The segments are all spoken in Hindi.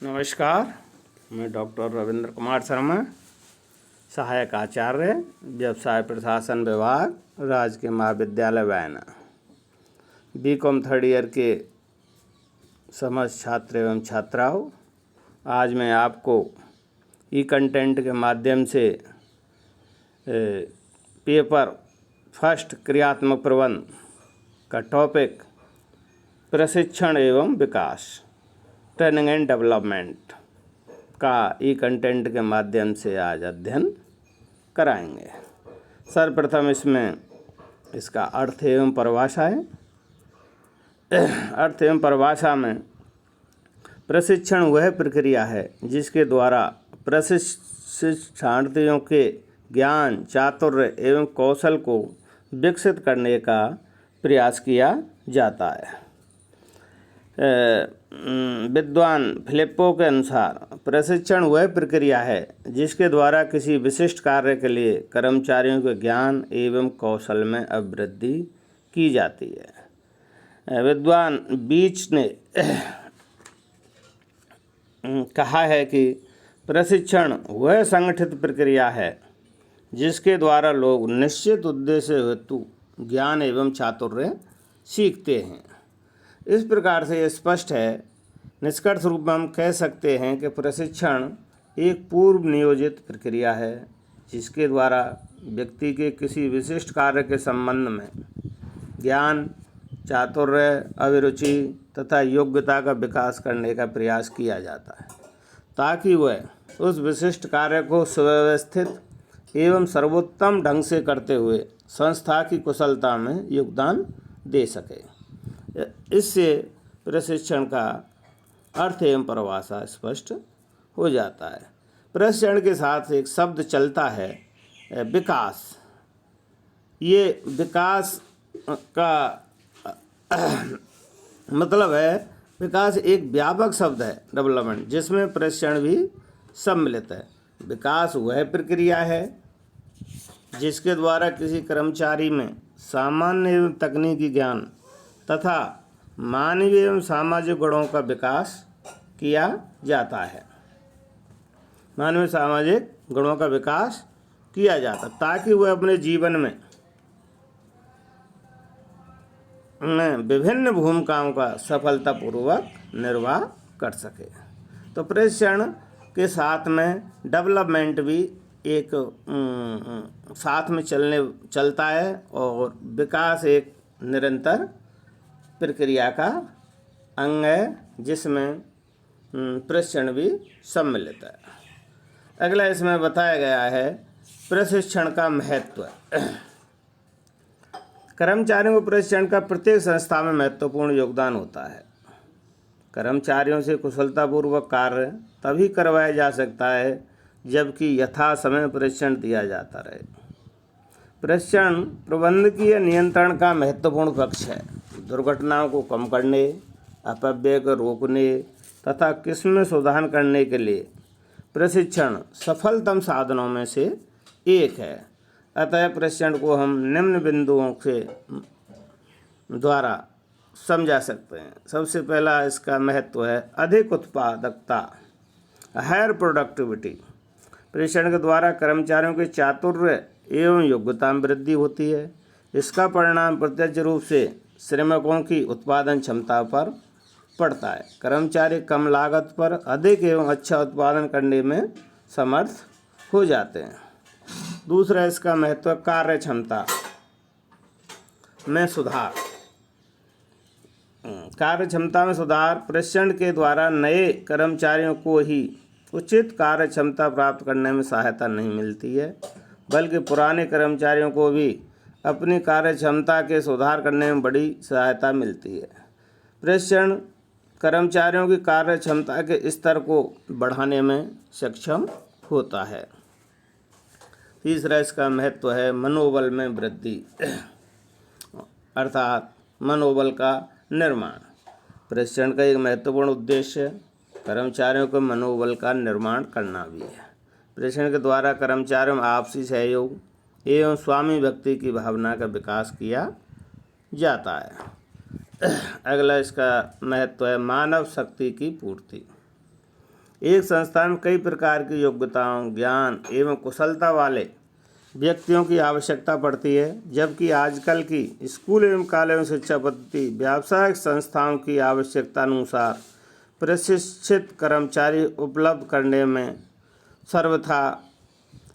नमस्कार, मैं डॉक्टर रविंद्र कुमार शर्मा, सहायक आचार्य, व्यवसाय प्रशासन विभाग, राजकीय महाविद्यालय वायना, बीकॉम थर्ड ईयर के समस्त छात्र एवं छात्राओं। आज मैं आपको ई कंटेंट के माध्यम से पेपर फर्स्ट क्रियात्मक प्रबंध का टॉपिक प्रशिक्षण एवं विकास, ट्रेनिंग एंड डेवलपमेंट का ई कंटेंट के माध्यम से आज अध्ययन कराएंगे। सर्वप्रथम इसमें इसका अर्थ एवं परिभाषा है। अर्थ एवं परिभाषा में प्रशिक्षण वह प्रक्रिया है जिसके द्वारा प्रशिक्षणार्थियों के ज्ञान, चातुर्य एवं कौशल को विकसित करने का प्रयास किया जाता है। विद्वान फिलिप्पो के अनुसार प्रशिक्षण वह प्रक्रिया है जिसके द्वारा किसी विशिष्ट कार्य के लिए कर्मचारियों के ज्ञान एवं कौशल में अभिवृद्धि की जाती है। विद्वान बीच ने कहा है कि प्रशिक्षण वह संगठित प्रक्रिया है जिसके द्वारा लोग निश्चित उद्देश्य हेतु ज्ञान एवं चातुर्य सीखते हैं। इस प्रकार से यह स्पष्ट है, निष्कर्ष रूप में हम कह सकते हैं कि प्रशिक्षण एक पूर्व नियोजित प्रक्रिया है जिसके द्वारा व्यक्ति के किसी विशिष्ट कार्य के संबंध में ज्ञान, चातुर्य, अभिरुचि तथा योग्यता का विकास करने का प्रयास किया जाता है ताकि वह उस विशिष्ट कार्य को सुव्यवस्थित एवं सर्वोत्तम ढंग से करते हुए संस्था की कुशलता में योगदान दे सके। इससे प्रशिक्षण का अर्थ एवं परिभाषा स्पष्ट हो जाता है। प्रशिक्षण के साथ एक शब्द चलता है, विकास। ये विकास का मतलब है, विकास एक व्यापक शब्द है, डेवलपमेंट, जिसमें प्रशिक्षण भी सम्मिलित है। विकास वह प्रक्रिया है जिसके द्वारा किसी कर्मचारी में सामान्य एवं तकनीकी ज्ञान तथा मानवीय एवं सामाजिक गुणों का विकास किया जाता है। मानवीय सामाजिक गुणों का विकास किया जाता ताकि वह अपने जीवन में विभिन्न भूमिकाओं का सफलतापूर्वक निर्वाह कर सके। तो प्रशिक्षण के साथ में डेवलपमेंट भी एक साथ में चलता है और विकास एक निरंतर प्रक्रिया का अंग है जिसमें प्रशिक्षण भी सम्मिलित है। अगला इसमें बताया गया है प्रशिक्षण का महत्व। कर्मचारियों को प्रशिक्षण का प्रत्येक संस्था में महत्वपूर्ण योगदान होता है। कर्मचारियों से कुशलतापूर्वक कार्य तभी करवाया जा सकता है जबकि यथा समय प्रशिक्षण दिया जाता रहे। प्रशिक्षण प्रबंधकीय नियंत्रण का महत्वपूर्ण पक्ष है। दुर्घटनाओं को कम करने, अपव्यय को रोकने तथा किस्म में सुधार करने के लिए प्रशिक्षण सफलतम साधनों में से एक है। अतः प्रशिक्षण को हम निम्न बिंदुओं के द्वारा समझा सकते हैं। सबसे पहला इसका महत्व है अधिक उत्पादकता, हायर प्रोडक्टिविटी। प्रशिक्षण के द्वारा कर्मचारियों के चातुर्य एवं योग्यता में वृद्धि होती है। इसका परिणाम प्रत्यक्ष रूप से श्रमिकों की उत्पादन क्षमता पर पड़ता है। कर्मचारी कम लागत पर अधिक एवं अच्छा उत्पादन करने में समर्थ हो जाते हैं। दूसरा इसका महत्व कार्य क्षमता में सुधार। कार्य क्षमता में सुधार प्रशिक्षण के द्वारा नए कर्मचारियों को ही उचित कार्य क्षमता प्राप्त करने में सहायता नहीं मिलती है, बल्कि पुराने कर्मचारियों को भी अपनी कार्य क्षमता के सुधार करने में बड़ी सहायता मिलती है। प्रशिक्षण कर्मचारियों की कार्य क्षमता के स्तर को बढ़ाने में सक्षम होता है। तीसरा इसका महत्व है मनोबल में वृद्धि, अर्थात मनोबल का निर्माण। प्रशिक्षण का एक महत्वपूर्ण उद्देश्य कर्मचारियों के मनोबल का निर्माण करना भी है। प्रशिक्षण के द्वारा कर्मचारियों में आपसी सहयोग एवं स्वामी भक्ति की भावना का विकास किया जाता है। अगला इसका महत्व है मानव शक्ति की पूर्ति। एक संस्था में कई प्रकार की योग्यताओं, ज्ञान एवं कुशलता वाले व्यक्तियों की आवश्यकता पड़ती है, जबकि आजकल की स्कूल एवं कॉलेज शिक्षा पद्धति व्यावसायिक संस्थाओं की आवश्यकता अनुसार प्रशिक्षित कर्मचारी उपलब्ध करने में सर्वथा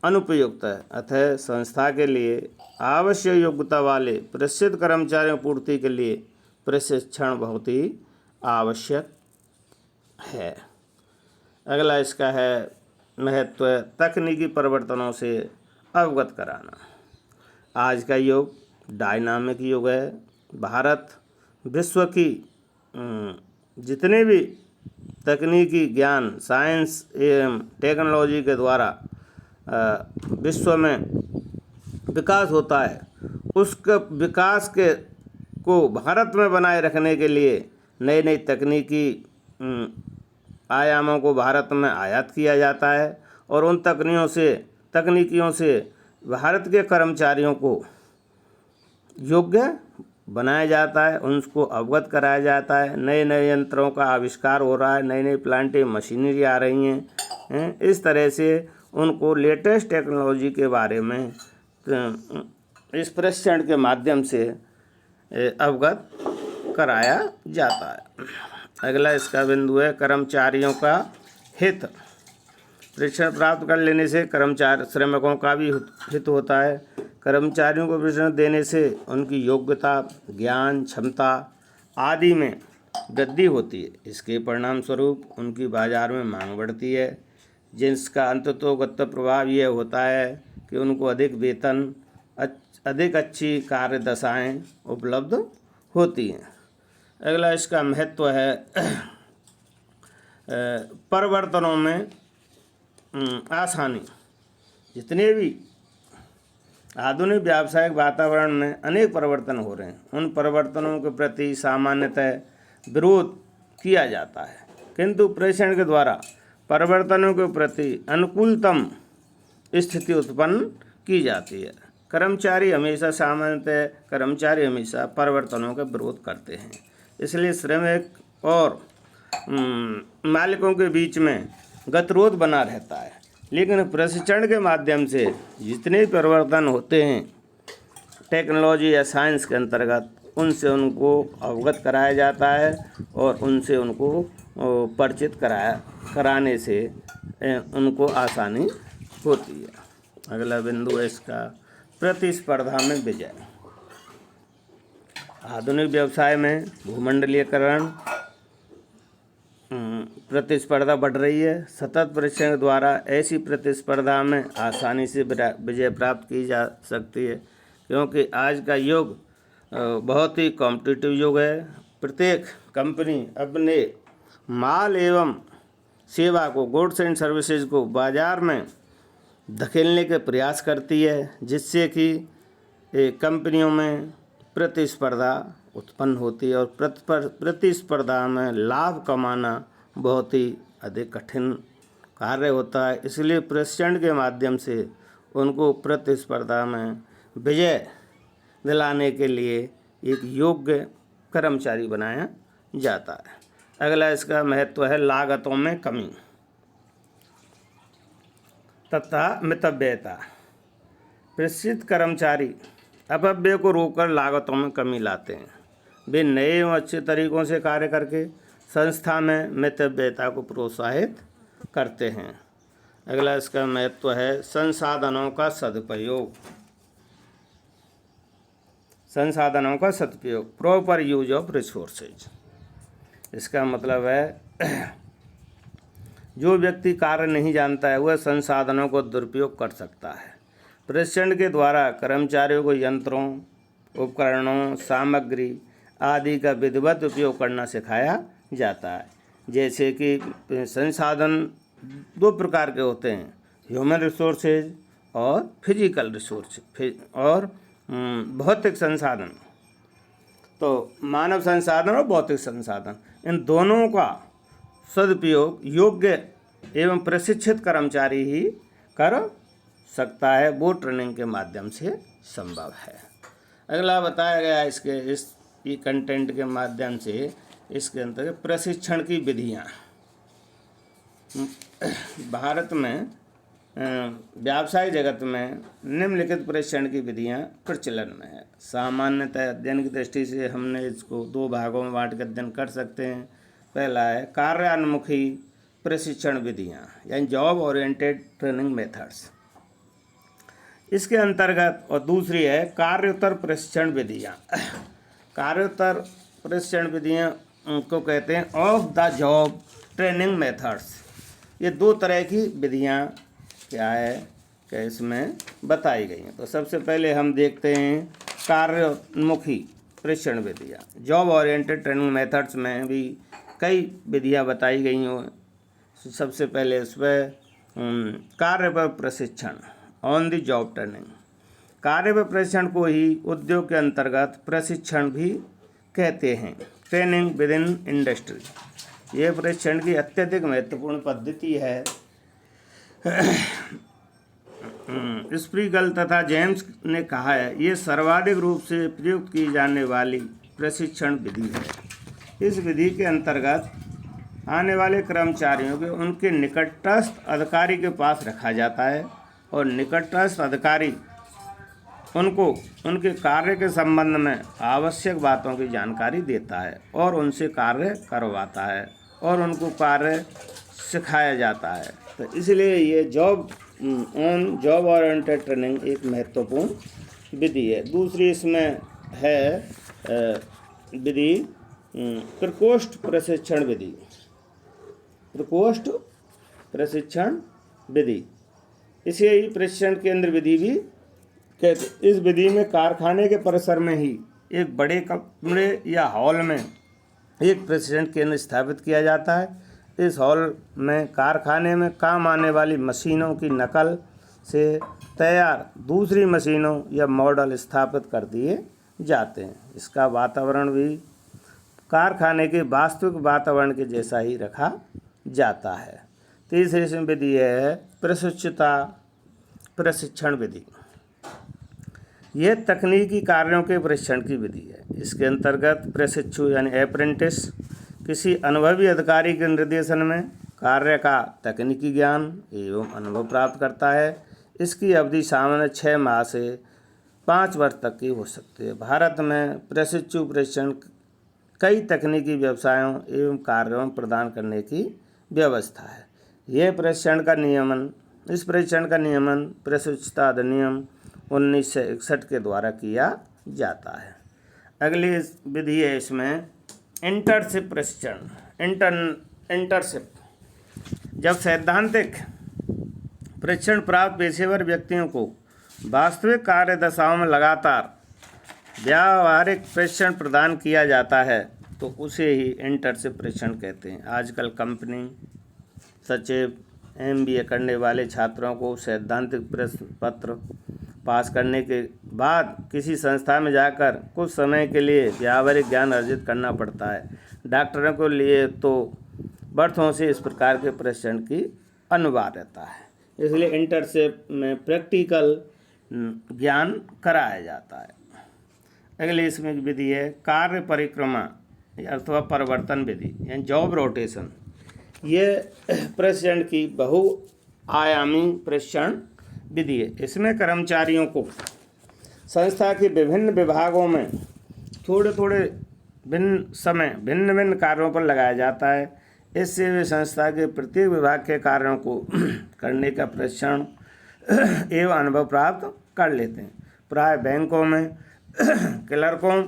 अनुपयुक्त है। अतः संस्था के लिए आवश्यक योग्यता वाले प्रशिक्षित कर्मचारियों पूर्ति के लिए प्रशिक्षण बहुत ही आवश्यक है। अगला इसका है महत्व, तकनीकी परिवर्तनों से अवगत कराना। आज का युग डायनामिक युग है। भारत विश्व की जितने भी तकनीकी ज्ञान, साइंस एवं टेक्नोलॉजी के द्वारा विश्व में विकास होता है, उसके विकास को भारत में बनाए रखने के लिए नई नई तकनीकी आयामों को भारत में आयात किया जाता है और उन तकनीकियों से भारत के कर्मचारियों को योग्य बनाया जाता है, उनको अवगत कराया जाता है। नए नए यंत्रों का आविष्कार हो रहा है, नई नई प्लांटें मशीनरी आ रही हैं। इस तरह से उनको लेटेस्ट टेक्नोलॉजी के बारे में इस प्रशिक्षण के माध्यम से अवगत कराया जाता है। अगला इसका बिंदु है कर्मचारियों का हित। प्रशिक्षण प्राप्त कर लेने से श्रमिकों का भी हित होता है। कर्मचारियों को प्रशिक्षण देने से उनकी योग्यता, ज्ञान, क्षमता आदि में वृद्धि होती है। इसके परिणाम स्वरूप उनकी बाजार में मांग बढ़ती है, जिसका अंततोगत प्रभाव यह होता है कि उनको अधिक वेतन, अधिक अच्छी कार्य दशाएँ उपलब्ध होती हैं। अगला इसका महत्व है परिवर्तनों में आसानी। जितने भी आधुनिक व्यावसायिक वातावरण में अनेक परिवर्तन हो रहे हैं, उन परिवर्तनों के प्रति सामान्यतः विरोध किया जाता है, किंतु प्रशिक्षण के द्वारा परिवर्तनों के प्रति अनुकूलतम स्थिति उत्पन्न की जाती है। कर्मचारी हमेशा परिवर्तनों का विरोध करते हैं, इसलिए श्रमिक और मालिकों के बीच में गतिरोध बना रहता है। लेकिन प्रशिक्षण के माध्यम से जितने परिवर्तन होते हैं टेक्नोलॉजी या साइंस के अंतर्गत, उनसे उनको अवगत कराया जाता है और उनसे उनको परिचित कराने से उनको आसानी होती है। अगला बिंदु है इसका प्रतिस्पर्धा में विजय। आधुनिक व्यवसाय में भूमंडलीयकरण, प्रतिस्पर्धा बढ़ रही है। सतत प्रशिक्षण द्वारा ऐसी प्रतिस्पर्धा में आसानी से विजय प्राप्त की जा सकती है, क्योंकि आज का युग बहुत ही कॉम्पिटिटिव युग है। प्रत्येक कंपनी अपने माल एवं सेवा को, गुड्स एंड सर्विसेज को बाजार में धकेलने के प्रयास करती है, जिससे कि कंपनियों में प्रतिस्पर्धा उत्पन्न होती है और प्रतिस्पर्धा में लाभ कमाना बहुत ही अधिक कठिन कार्य होता है। इसलिए प्रशिक्षण के माध्यम से उनको प्रतिस्पर्धा में विजय दिलाने के लिए एक योग्य कर्मचारी बनाया जाता है। अगला इसका महत्व है लागतों में कमी तथा मितव्ययता। प्रशिक्षित कर्मचारी अपव्यय को रोककर लागतों में कमी लाते हैं। वे नए एवं अच्छे तरीकों से कार्य करके संस्था में मितव्ययता को प्रोत्साहित करते हैं। अगला इसका महत्व है संसाधनों का सदुपयोग। संसाधनों का सदुपयोग, प्रॉपर यूज ऑफ रिसोर्सेज। इसका मतलब है जो व्यक्ति कार्य नहीं जानता है वह संसाधनों को दुरुपयोग कर सकता है। प्रशिक्षण के द्वारा कर्मचारियों को यंत्रों, उपकरणों, सामग्री आदि का विधिवत उपयोग करना सिखाया जाता है। जैसे कि संसाधन दो प्रकार के होते हैं, ह्यूमन रिसोर्सेज और फिजिकल रिसोर्सेज और भौतिक संसाधन। तो मानव संसाधन और भौतिक संसाधन, इन दोनों का सदुपयोग योग्य एवं प्रशिक्षित कर्मचारी ही कर सकता है, वो ट्रेनिंग के माध्यम से संभव है। अगला बताया गया इस कंटेंट के माध्यम से इसके अंतर्गत प्रशिक्षण की विधियाँ। भारत में व्यावसायिक जगत में निम्नलिखित प्रशिक्षण की विधियां प्रचलन में है। सामान्यतः अध्ययन की दृष्टि से हमने इसको 2 भागों में बांट कर अध्ययन कर सकते हैं। पहला है कार्यान्मुखी प्रशिक्षण विधियां यानी जॉब ओरिएंटेड ट्रेनिंग मेथड्स, इसके अंतर्गत, और दूसरी है कार्योत्तर प्रशिक्षण विधियां। कार्योत्तर प्रशिक्षण विधियां को कहते हैं of the job training methods. ये 2 तरह की विधियां क्या है कि इसमें बताई गई हैं। तो सबसे पहले हम देखते हैं कार्योन्मुखी प्रशिक्षण विधियाँ। जॉब ओरिएंटेड ट्रेनिंग मेथड्स में भी कई विधियाँ बताई गई हैं। सबसे पहले इसमें कार्य पर प्रशिक्षण ऑन द जॉब ट्रेनिंग। कार्य पर प्रशिक्षण को ही उद्योग के अंतर्गत प्रशिक्षण भी कहते हैं। ट्रेनिंग विद इन इंडस्ट्री, ये प्रशिक्षण की अत्यधिक महत्वपूर्ण पद्धति है। स्प्रीगल तथा जेम्स ने कहा है ये सर्वाधिक रूप से प्रयुक्त की जाने वाली प्रशिक्षण विधि है। इस विधि के अंतर्गत आने वाले कर्मचारियों को उनके निकटस्थ अधिकारी के पास रखा जाता है और निकटस्थ अधिकारी उनको उनके कार्य के संबंध में आवश्यक बातों की जानकारी देता है और उनसे कार्य करवाता है और उनको कार्य सिखाया जाता है। तो इसलिए ये जॉब ओरिएंटेड ट्रेनिंग एक महत्वपूर्ण विधि है। दूसरी इसमें है विधि प्रकोष्ठ प्रशिक्षण विधि। प्रकोष्ठ प्रशिक्षण विधि इसे ही प्रशिक्षण केंद्र विधि भी कहते। इस विधि में कारखाने के परिसर में ही एक बड़े कमरे या हॉल में एक प्रशिक्षण केंद्र स्थापित किया जाता है। इस हॉल में कारखाने में काम आने वाली मशीनों की नकल से तैयार दूसरी मशीनों या मॉडल स्थापित कर दिए जाते हैं। इसका वातावरण भी कारखाने के वास्तविक वातावरण के जैसा ही रखा जाता है। तीसरी विधि है प्रशिक्षुता प्रशिक्षण विधि। यह तकनीकी कार्यों के प्रशिक्षण की विधि है। इसके अंतर्गत प्रशिक्षु यानी अप्रेंटिस किसी अनुभवी अधिकारी के निर्देशन में कार्य का तकनीकी ज्ञान एवं अनुभव प्राप्त करता है। इसकी अवधि सामान्य 6 माह से 5 वर्ष तक की हो सकती है। भारत में प्रशिक्षु प्रशिक्षण कई तकनीकी व्यवसायों एवं कार्यों प्रदान करने की व्यवस्था है। इस प्रशिक्षण का नियमन प्रशिक्षुता अधिनियम 1961 के द्वारा किया जाता है। अगली विधि है इसमें इंटर्नशिप प्रशिक्षण। इंटर्नशिप जब सैद्धांतिक प्रशिक्षण प्राप्त पेशेवर व्यक्तियों को वास्तविक कार्य दशाओं में लगातार व्यावहारिक प्रशिक्षण प्रदान किया जाता है तो उसे ही इंटर्नशिप प्रशिक्षण कहते हैं। आजकल कंपनी सचिव MBA करने वाले छात्रों को सैद्धांतिक प्रश्न पत्र पास करने के बाद किसी संस्था में जाकर कुछ समय के लिए व्यावहारिक ज्ञान अर्जित करना पड़ता है। डॉक्टरों के लिए तो बरसों से इस प्रकार के प्रशिक्षण की अनिवार्यता है। इसलिए इंटर्नशिप में प्रैक्टिकल ज्ञान कराया जाता है। अगली इसमें विधि है कार्य परिक्रमा अथवा परिवर्तन विधि यानी जॉब रोटेशन। ये प्रशिक्षण की बहुआयामी प्रशिक्षण विधि है। इसमें कर्मचारियों को संस्था के विभिन्न विभागों में थोड़े भिन्न कार्यों पर लगाया जाता है। इससे वे संस्था के प्रत्येक विभाग के कार्यों को करने का प्रशिक्षण एवं अनुभव प्राप्त कर लेते हैं। प्राय बैंकों में क्लर्कों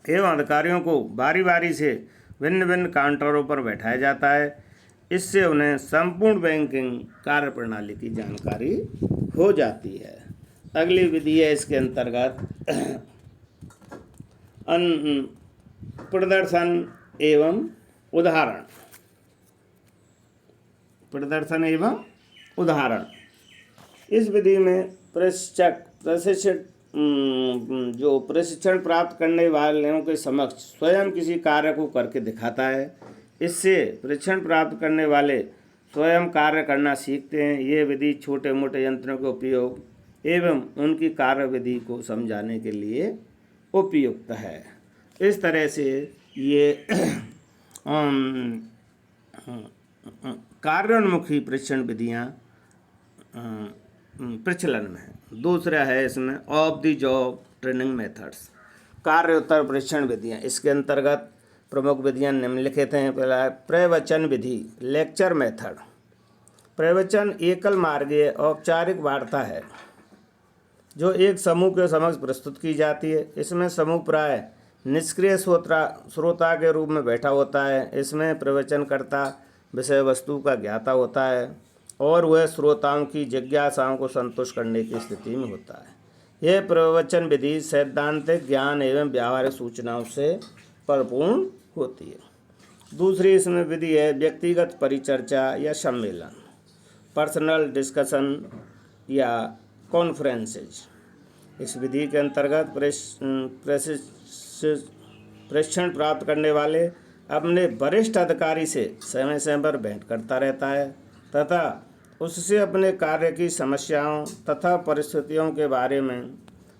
एवं अधिकारियों को बारी बारी से भिन्न काउंटरों पर बैठाया जाता है। इससे उन्हें संपूर्ण बैंकिंग कार्य प्रणाली की जानकारी हो जाती है। अगली विधि है इसके अंतर्गत प्रदर्शन एवं उदाहरण। प्रदर्शन एवं उदाहरण इस विधि में प्रशिक्षण प्राप्त करने वालों के समक्ष स्वयं किसी कार्य को करके दिखाता है। इससे प्रशिक्षण प्राप्त करने वाले स्वयं कार्य करना सीखते हैं। ये विधि छोटे मोटे यंत्रों के उपयोग एवं उनकी कार्यविधि को समझाने के लिए उपयुक्त है। इस तरह से ये कार्योन्मुखी प्रशिक्षण विधियाँ प्रचलन में है। दूसरा है इसमें off the job training methods, कार्योत्तर प्रशिक्षण विधियाँ। इसके अंतर्गत प्रमुख विधियाँ निम्नलिखित हैं। पहला है प्रवचन विधि, लेक्चर मेथड। प्रवचन एकल मार्गीय औपचारिक वार्ता है जो एक समूह के समक्ष प्रस्तुत की जाती है। इसमें समूह प्राय निष्क्रिय श्रोता के रूप में बैठा होता है। इसमें प्रवचनकर्ता विषय वस्तु का ज्ञाता होता है और वह श्रोताओं की जिज्ञासाओं को संतुष्ट करने की स्थिति में होता है। यह प्रवचन विधि सैद्धांतिक ज्ञान एवं व्यावहारिक सूचनाओं से परिपूर्ण होती है। दूसरी इसमें विधि है व्यक्तिगत परिचर्चा या सम्मेलन, पर्सनल डिस्कशन या कॉन्फ्रेंसेज। इस विधि के अंतर्गत प्रशिक्षण प्राप्त करने वाले अपने वरिष्ठ अधिकारी से समय समय पर भेंट करता रहता है तथा उससे अपने कार्य की समस्याओं तथा परिस्थितियों के बारे में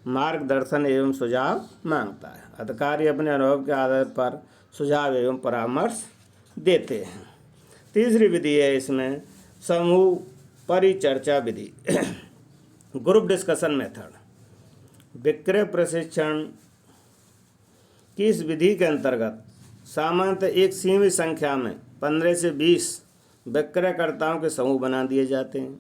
मार्गदर्शन एवं सुझाव मांगता है। अधिकारी अपने अनुभव के आधार पर सुझाव एवं परामर्श देते हैं। तीसरी विधि है इसमें समूह परिचर्चा विधि ग्रुप डिस्कशन मेथड। विक्रय प्रशिक्षण की इस विधि के अंतर्गत सामान्यतः एक सीमित संख्या में 15 से 20 विक्रयकर्ताओं के समूह बना दिए जाते हैं।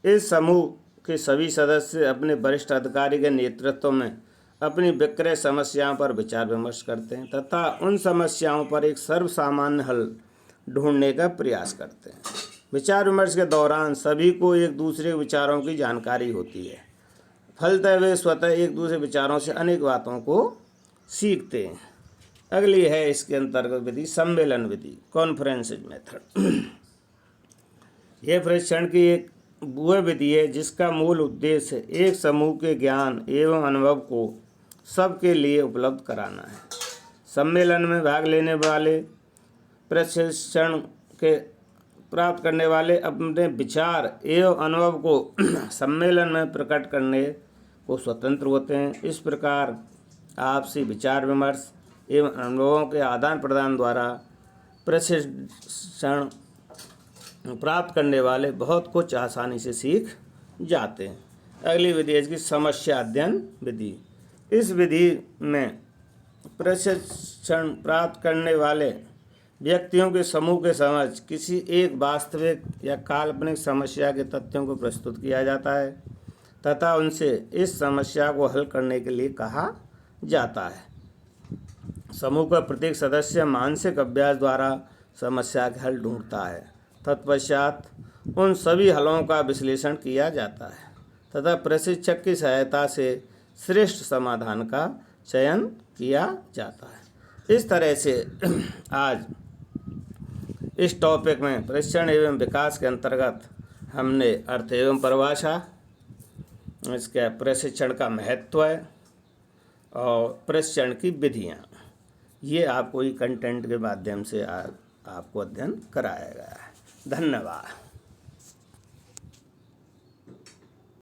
इस समूह के सभी सदस्य अपने वरिष्ठ अधिकारी के नेतृत्व में अपनी विक्रय समस्याओं पर विचार विमर्श करते हैं तथा उन समस्याओं पर एक सर्वसामान्य हल ढूंढने का प्रयास करते हैं। विचार विमर्श के दौरान सभी को एक दूसरे के विचारों की जानकारी होती है। फलतः वे स्वतः एक दूसरे विचारों से अनेक बातों को सीखते हैं। अगली है इसके अंतर्गत विधि सम्मेलन विधि, कॉन्फ्रेंसेज मेथड। यह प्रशिक्षण की एक वह विधि है जिसका मूल उद्देश्य एक समूह के ज्ञान एवं अनुभव को सबके लिए उपलब्ध कराना है। सम्मेलन में भाग लेने वाले प्रशिक्षण के प्राप्त करने वाले अपने विचार एवं अनुभव को सम्मेलन में प्रकट करने को स्वतंत्र होते हैं। इस प्रकार आपसी विचार विमर्श एवं अनुभवों के आदान प्रदान द्वारा प्रशिक्षण प्राप्त करने वाले बहुत कुछ आसानी से सीख जाते हैं। अगली विधि है इसकी समस्या अध्ययन विधि। इस विधि में प्रशिक्षण प्राप्त करने वाले व्यक्तियों के समूह के समक्ष किसी एक वास्तविक या काल्पनिक समस्या के तथ्यों को प्रस्तुत किया जाता है तथा उनसे इस समस्या को हल करने के लिए कहा जाता है। समूह का प्रत्येक सदस्य मानसिक अभ्यास द्वारा समस्या का हल ढूंढता है। तत्पश्चात उन सभी हलों का विश्लेषण किया जाता है तथा प्रशिक्षक की सहायता से श्रेष्ठ समाधान का चयन किया जाता है। इस तरह से आज इस टॉपिक में प्रशिक्षण एवं विकास के अंतर्गत हमने अर्थ एवं परिभाषा, इसके प्रशिक्षण का महत्व और प्रशिक्षण की विधियाँ, ये आपको ही कंटेंट के माध्यम से आपको अध्ययन कराया गया है। धन्यवाद।